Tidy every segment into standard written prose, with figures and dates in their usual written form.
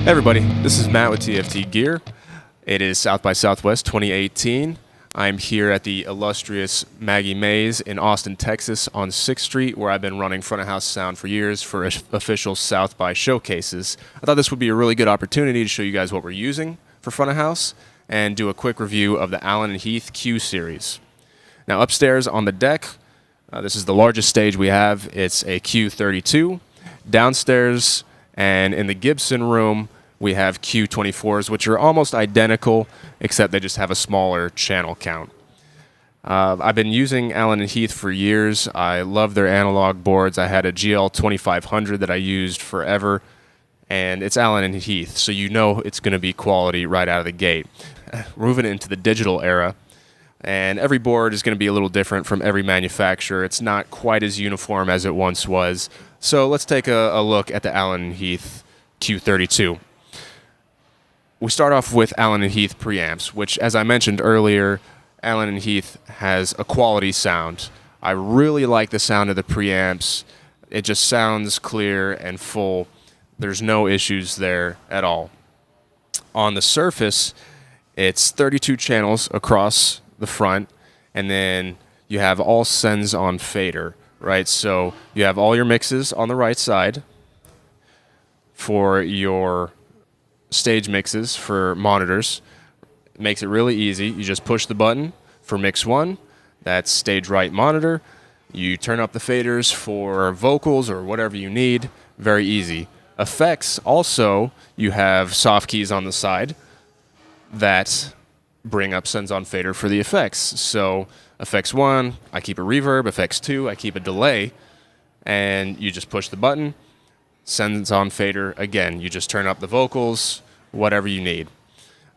Hey everybody, this is Matt with TFT Gear. It is South by Southwest 2018. I'm here at the illustrious Maggie Mae's in Austin, Texas on 6th Street, where I've been running front of house sound for years for official South by showcases. I thought this would be a really good opportunity to show you guys what we're using for front of house and do a quick review of the Allen & Heath Q series. Now upstairs on the deck, this is the largest stage we have. It's a Q32. Downstairs and in the Gibson room, we have Q24s, which are almost identical, except they just have a smaller channel count. I've been using Allen & Heath for years. I love their analog boards. I had a GL 2500 that I used forever, and it's Allen & Heath, so you know it's going to be quality right out of the gate. We're moving into the digital era, and every board is going to be a little different from every manufacturer. It's not quite as uniform as it once was. So let's take a look at the Allen & Heath Q32. We start off with Allen & Heath preamps, which, as I mentioned earlier, Allen & Heath has a quality sound. I really like the sound of the preamps. It just sounds clear and full. There's no issues there at all. On the surface, it's 32 channels across the front, and then you have all sends on fader, right? So you have all your mixes on the right side for your stage mixes for monitors. It makes it really easy. You just push the button for mix 1. That's stage right monitor. You turn up the faders for vocals or whatever you need. Very easy. Effects also, you have soft keys on the side that bring up sends on fader for the effects. So effects 1, I keep a reverb. Effects 2, I keep a delay. And you just push the button. Sends on fader. Again, you just turn up the vocals, whatever you need.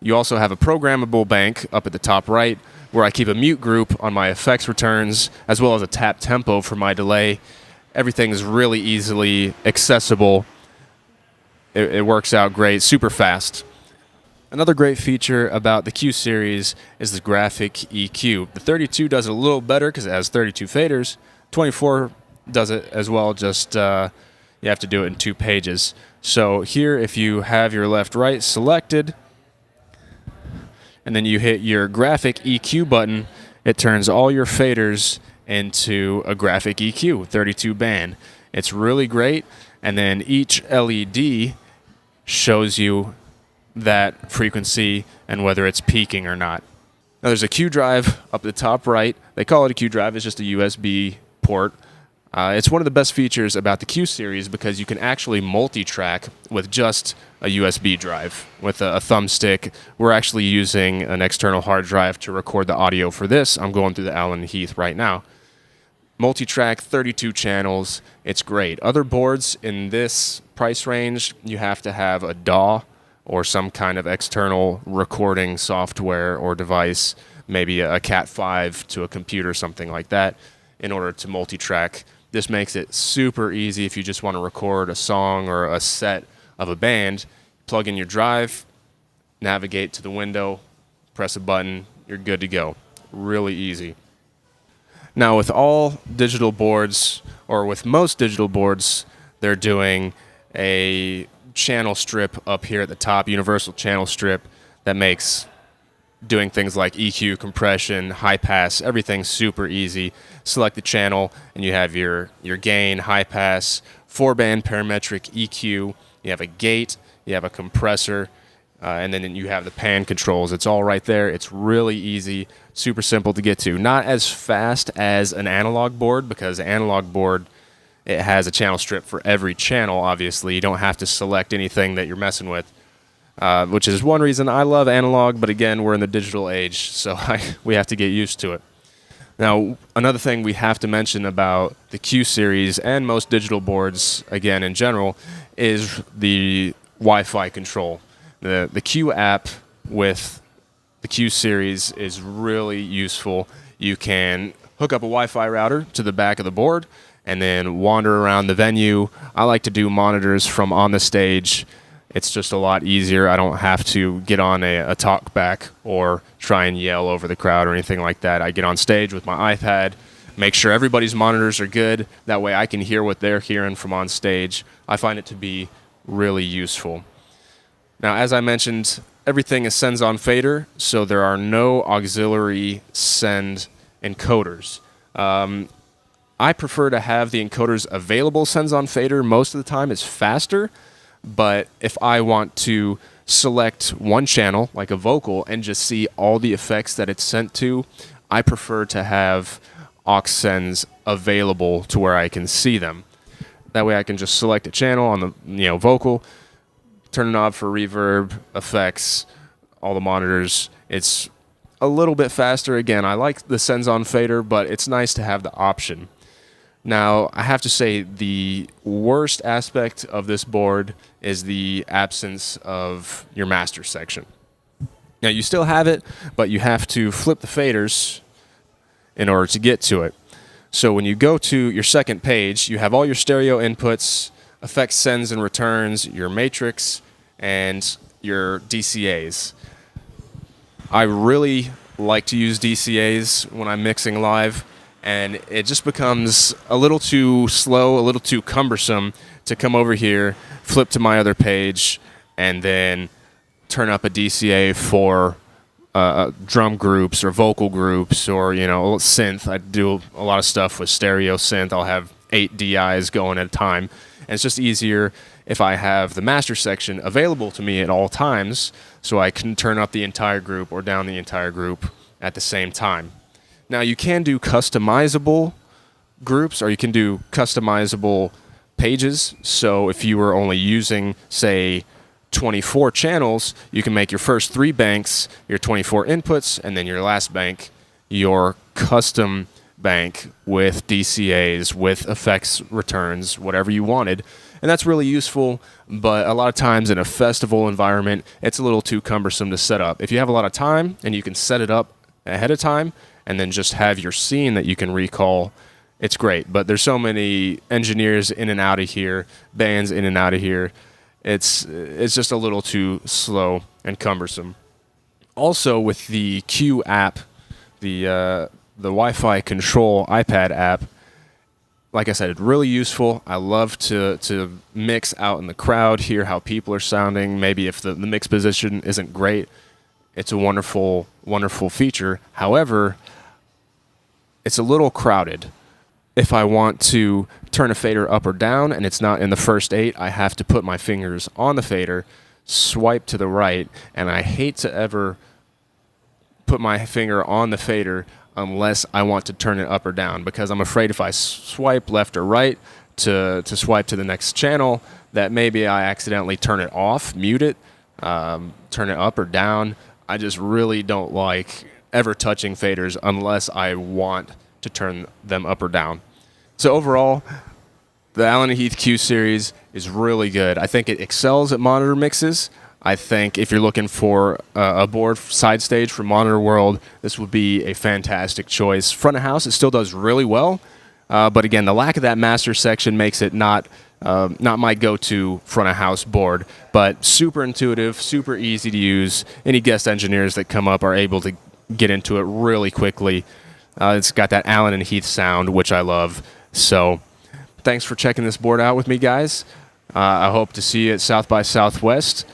You also have a programmable bank up at the top right where I keep a mute group on my effects returns as well as a tap tempo for my delay. Everything is really easily accessible. It works out great, super fast. Another great feature about the Q series is the graphic EQ. The 32 does it a little better because it has 32 faders. 24 does it as well, just you have to do it in 2 pages. So here, if you have your left-right selected, and then you hit your graphic EQ button, it turns all your faders into a graphic EQ, 32 band. It's really great, and then each LED shows you that frequency and whether it's peaking or not. Now there's a Q drive up the top right. They call it a Q drive. It's just a USB port. It's one of the best features about the Q series because you can actually multi-track with just a USB drive. With a thumbstick, we're actually using an external hard drive to record the audio for this. I'm going through the Allen & Heath right now. Multi-track, 32 channels, it's great. Other boards in this price range, you have to have a DAW or some kind of external recording software or device, maybe a Cat5 to a computer, something like that, in order to multi-track. This makes it super easy if you just want to record a song or a set of a band. Plug in your drive, navigate to the window, press a button, you're good to go. Really easy. Now with all digital boards, or with most digital boards, they're doing a channel strip up here at the top, universal channel strip, that makes doing things like EQ, compression, high pass, everything super easy. Select the channel and you have your gain, high pass, 4-band parametric EQ, you have a gate, you have a compressor, and then you have the pan controls. It's all right there. It's really easy, super simple to get to. Not as fast as an analog board because the analog board, it has a channel strip for every channel, obviously. You don't have to select anything that you're messing with. Which is one reason I love analog, but again, we're in the digital age, so we have to get used to it. Now, another thing we have to mention about the Q series and most digital boards, again, in general, is the Wi-Fi control. The Q app with the Q series is really useful. You can hook up a Wi-Fi router to the back of the board and then wander around the venue. I like to do monitors from on the stage. It's just a lot easier. I don't have to get on a talk back or try and yell over the crowd or anything like that. I get on stage with my iPad, make sure everybody's monitors are good. That way I can hear what they're hearing from on stage. I find it to be really useful. Now, as I mentioned, everything is sends on fader, so there are no auxiliary send encoders. I prefer to have the encoders available sends on fader. Most of the time it's faster, but if I want to select one channel, like a vocal, and just see all the effects that it's sent to, I prefer to have aux sends available to where I can see them. That way I can just select a channel on the vocal, turn a knob for reverb, effects, all the monitors. It's a little bit faster. Again, I like the sends on fader, but it's nice to have the option. Now, I have to say the worst aspect of this board is the absence of your master section. Now, you still have it, but you have to flip the faders in order to get to it. So when you go to your second page, you have all your stereo inputs, effects sends and returns, your matrix, and your DCAs. I really like to use DCAs when I'm mixing live, and it just becomes a little too slow, a little too cumbersome to come over here, flip to my other page, and then turn up a DCA for drum groups or vocal groups or, synth. I do a lot of stuff with stereo synth. I'll have 8 DIs going at a time. And it's just easier if I have the master section available to me at all times so I can turn up the entire group or down the entire group at the same time. Now, you can do customizable groups or you can do customizable pages. So if you were only using, say, 24 channels, you can make your first 3 banks your 24 inputs, and then your last bank your custom bank with DCAs, with effects returns, whatever you wanted. And that's really useful, but a lot of times in a festival environment, it's a little too cumbersome to set up. If you have a lot of time and you can set it up ahead of time and then just have your scene that you can recall, it's great. But there's so many engineers in and out of here, bands in and out of here. It's just a little too slow and cumbersome. Also, with the Q app, the Wi-Fi Control iPad app, like I said, it's really useful. I love to mix out in the crowd, hear how people are sounding. Maybe if the mix position isn't great, it's a wonderful, wonderful feature. However, it's a little crowded. If I want to turn a fader up or down and it's not in the first 8, I have to put my fingers on the fader, swipe to the right, and I hate to ever put my finger on the fader unless I want to turn it up or down, because I'm afraid if I swipe left or right to swipe to the next channel, that maybe I accidentally turn it off, mute it, turn it up or down. I just really don't like ever touching faders unless I want to turn them up or down. So overall, the Allen & Heath Q series is really good. I think it excels at monitor mixes. I think if you're looking for a board side stage for Monitor World, this would be a fantastic choice. Front of house, it still does really well, but again, the lack of that master section makes it not my go-to front of house board, but super intuitive, super easy to use. Any guest engineers that come up are able to get into it really quickly. It's got that Allen & Heath sound, which I love. So thanks for checking this board out with me, guys. I hope to see you at South by Southwest.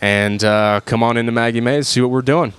And come on into Maggie Mae to see what we're doing.